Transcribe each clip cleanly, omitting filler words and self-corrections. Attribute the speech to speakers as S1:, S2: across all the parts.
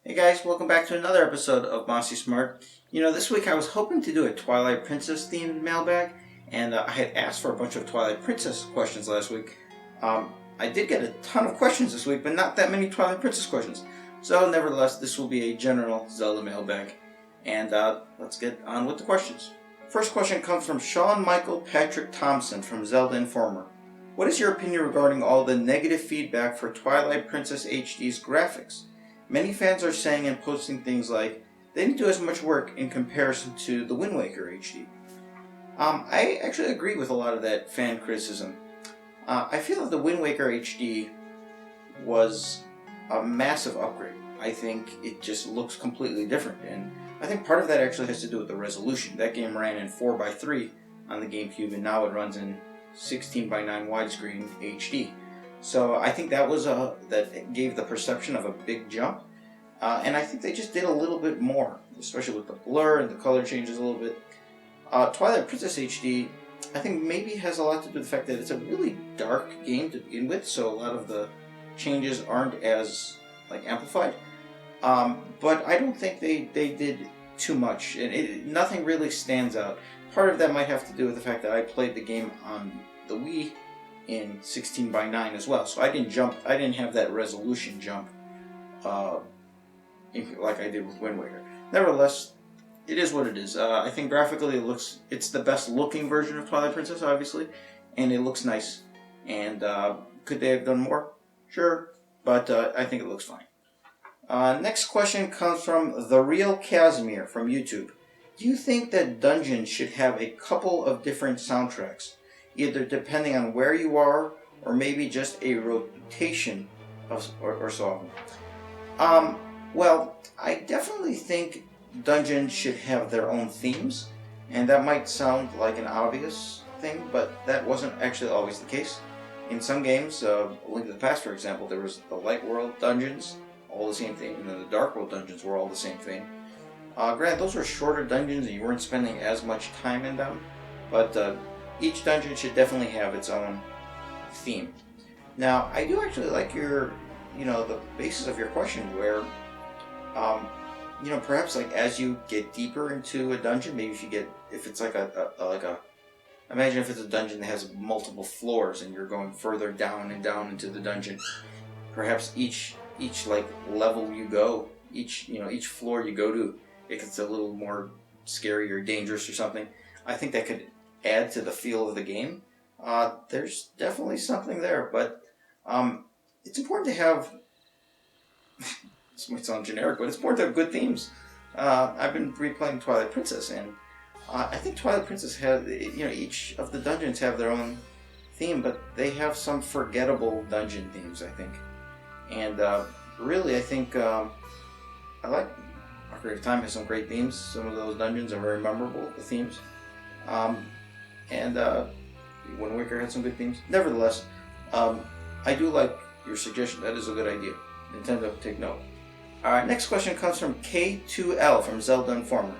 S1: Hey guys, welcome back to another episode of Mossy Smart. This week I was hoping to do a Twilight Princess themed mailbag, and I had asked for a bunch of Twilight Princess questions last week. I did get a ton of questions this week, but not that many Twilight Princess questions. So, nevertheless, this will be a general Zelda mailbag. And let's get on with the questions. First question comes from Sean Michael Patrick Thompson from Zelda Informer. What is your opinion regarding all the negative feedback for Twilight Princess HD's graphics? Many fans are saying and posting things like, they didn't do as much work in comparison to the Wind Waker HD. I actually agree with a lot of that fan criticism. I feel that the Wind Waker HD was a massive upgrade. I think it just looks completely different, and I think part of that actually has to do with the resolution. That game ran in 4:3 on the GameCube, and now it runs in 16:9 widescreen HD. So I think that was that gave the perception of a big jump, and I think they just did a little bit more, especially with the blur and the color changes a little bit. Twilight Princess HD, I think maybe has a lot to do with the fact that it's a really dark game to begin with, so a lot of the changes aren't as amplified. But I don't think they did too much, and nothing really stands out. Part of that might have to do with the fact that I played the game on the Wii in 16:9 as well, so I didn't have that resolution jump like I did with Wind Waker. Nevertheless, it is what it is. I think graphically it's the best looking version of Twilight Princess, obviously, and it looks nice. And could they have done more? Sure, but I think it looks fine. Next question comes from The Real Casimir from YouTube. Do you think that dungeons should have a couple of different soundtracks, either depending on where you are, or maybe just a rotation or so on? Well, I definitely think dungeons should have their own themes, and that might sound like an obvious thing, but that wasn't actually always the case. In some games, Link to the Past, for example, there was the Light World dungeons, all the same thing, and then the Dark World dungeons were all the same thing. Granted, those were shorter dungeons, and you weren't spending as much time in them, but each dungeon should definitely have its own theme. Now, I do actually like the basis of your question, where, perhaps as you get deeper into a dungeon, maybe if it's imagine if it's a dungeon that has multiple floors and you're going further down and down into the dungeon. Perhaps each level you go, each floor you go to, it gets a little more scary or dangerous or something. I think that could add to the feel of the game. There's definitely something there, but it's important to have. This might sound generic, but it's important to have good themes. I've been replaying Twilight Princess, and I think Twilight Princess each of the dungeons have their own theme, but they have some forgettable dungeon themes, I think. And really, I think I like Ocarina of Time has some great themes. Some of those dungeons are very memorable, the themes. And Wind Waker had some good themes. Nevertheless, I do like your suggestion. That is a good idea. Nintendo, take note. Alright, next question comes from K2L from Zelda Informer.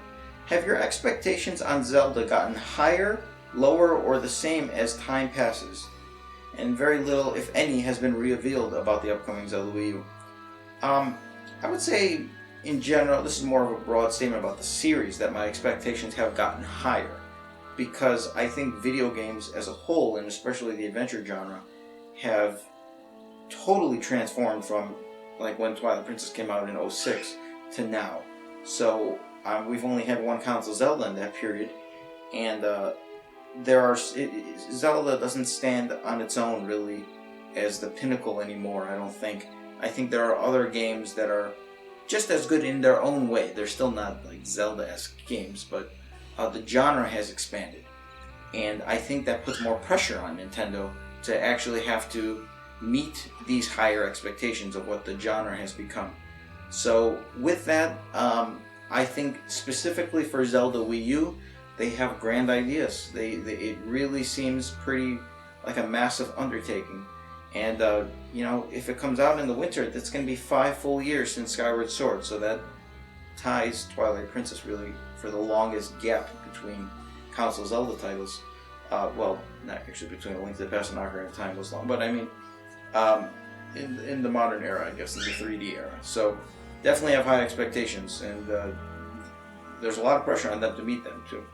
S1: Have your expectations on Zelda gotten higher, lower, or the same as time passes? And very little, if any, has been revealed about the upcoming Zelda Wii U. I would say, in general, this is more of a broad statement about the series, that my expectations have gotten higher. Because I think video games as a whole, and especially the adventure genre, have totally transformed from when Twilight Princess came out in 2006 to now. So we've only had one console Zelda in that period, and Zelda doesn't stand on its own really as the pinnacle anymore, I don't think. I think there are other games that are just as good in their own way. They're still not Zelda-esque games, but the genre has expanded. And I think that puts more pressure on Nintendo to actually have to meet these higher expectations of what the genre has become. So with that, I think specifically for Zelda Wii U, they have grand ideas. It really seems pretty like a massive undertaking. And, if it comes out in the winter, that's going to be 5 full years since Skyward Sword. So that ties Twilight Princess really for the longest gap between console Zelda titles. Well, not actually between Link to the Past and Ocarina of Time was long, but I mean, in the modern era, I guess, in the 3D era. So definitely have high expectations, and there's a lot of pressure on them to meet them too.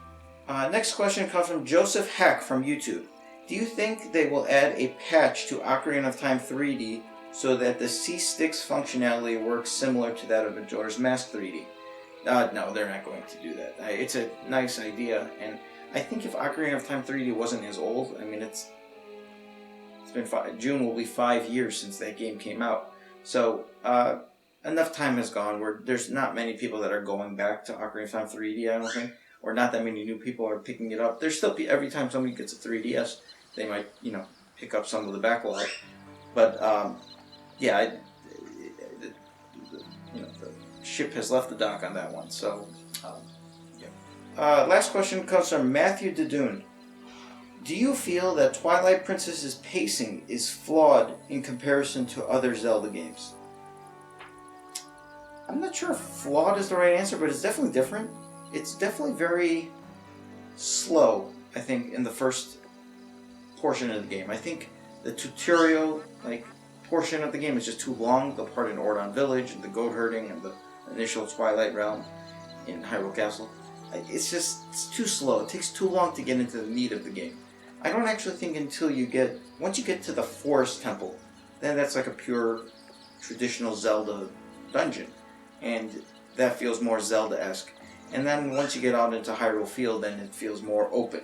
S1: Next question comes from Joseph Heck from YouTube. Do you think they will add a patch to Ocarina of Time 3D so that the C-Sticks functionality works similar to that of Majora's Mask 3D? No, they're not going to do that. It's a nice idea, and I think if Ocarina of Time 3D wasn't as old, I mean, it's been June will be 5 years since that game came out, so enough time has gone where there's not many people that are going back to Ocarina of Time 3D, I don't think, or not that many new people are picking it up. There's still every time somebody gets a 3DS, they might pick up some of the backlog, but yeah, the ship has left the dock on that one. So, yeah. Last question comes from Matthew Dadoon. Do you feel that Twilight Princess's pacing is flawed in comparison to other Zelda games? I'm not sure if flawed is the right answer, but it's definitely different. It's definitely very slow, I think, in the first portion of the game. I think the tutorial portion of the game is just too long. The part in Ordon Village, and the goat herding, and the initial Twilight Realm in Hyrule Castle. It's too slow. It takes too long to get into the meat of the game. I don't actually think once you get to the Forest Temple, then that's like a pure traditional Zelda dungeon. And that feels more Zelda-esque. And then once you get out into Hyrule Field, then it feels more open.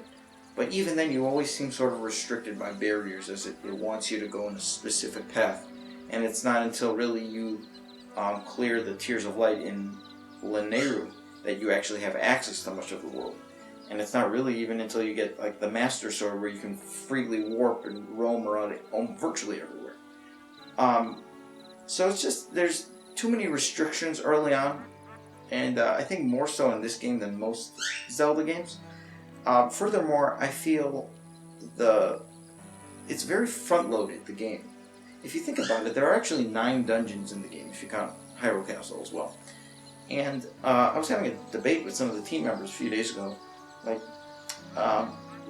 S1: But even then, you always seem sort of restricted by barriers, as it wants you to go in a specific path. And it's not until really you clear the Tears of Light in Lanayru that you actually have access to much of the world. And it's not really even until you get like the Master Sword where you can freely warp and roam around virtually everywhere. So it's just, there's too many restrictions early on, and I think more so in this game than most Zelda games. Furthermore, I feel it's very front-loaded, the game. If you think about it, there are actually 9 dungeons in the game, if you count Hyrule Castle as well. And I was having a debate with some of the team members a few days ago,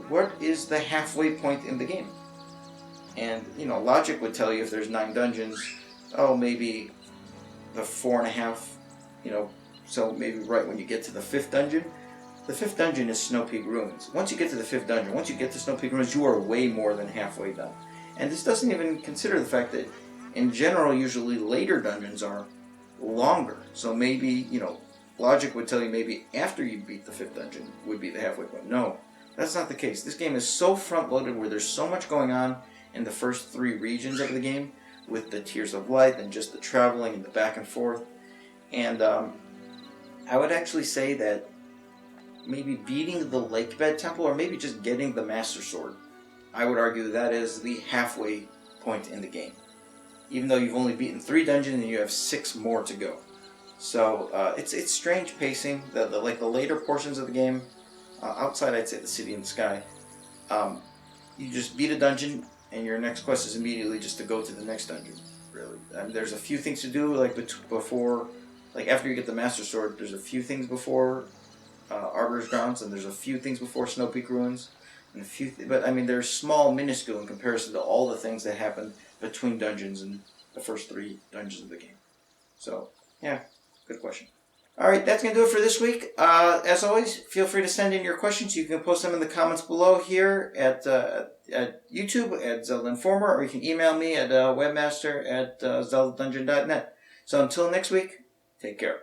S1: what is the halfway point in the game? And, logic would tell you if there's 9 dungeons, maybe the 4.5, so maybe right when you get to the 5th dungeon. The 5th dungeon is Snow Peak Ruins. Once you get to the 5th dungeon, once you get to Snow Peak Ruins, you are way more than halfway done. And this doesn't even consider the fact that, in general, usually later dungeons are longer. So maybe, logic would tell you maybe after you beat the 5th dungeon would be the halfway point. No, that's not the case. This game is so front-loaded where there's so much going on in the first 3 regions of the game, with the Tears of Light and just the traveling and the back and forth. And I would actually say that maybe beating the Lakebed Temple, or maybe just getting the Master Sword, I would argue that is the halfway point in the game. Even though you've only beaten 3 dungeons and you have 6 more to go. So it's strange pacing. The later portions of the game, outside I'd say the City in the Sky, you just beat a dungeon and your next quest is immediately just to go to the next dungeon. Really, there's a few things to do before, after you get the Master Sword. There's a few things before Arbiter's Grounds, and there's a few things before Snow Peak Ruins, and but they're small, minuscule in comparison to all the things that happen between dungeons and the first 3 dungeons of the game. So, yeah, good question. Alright, that's going to do it for this week. As always, feel free to send in your questions. You can post them in the comments below here at YouTube at Zelda Informer, or you can email me at webmaster@zeldadungeon.net. So until next week, take care.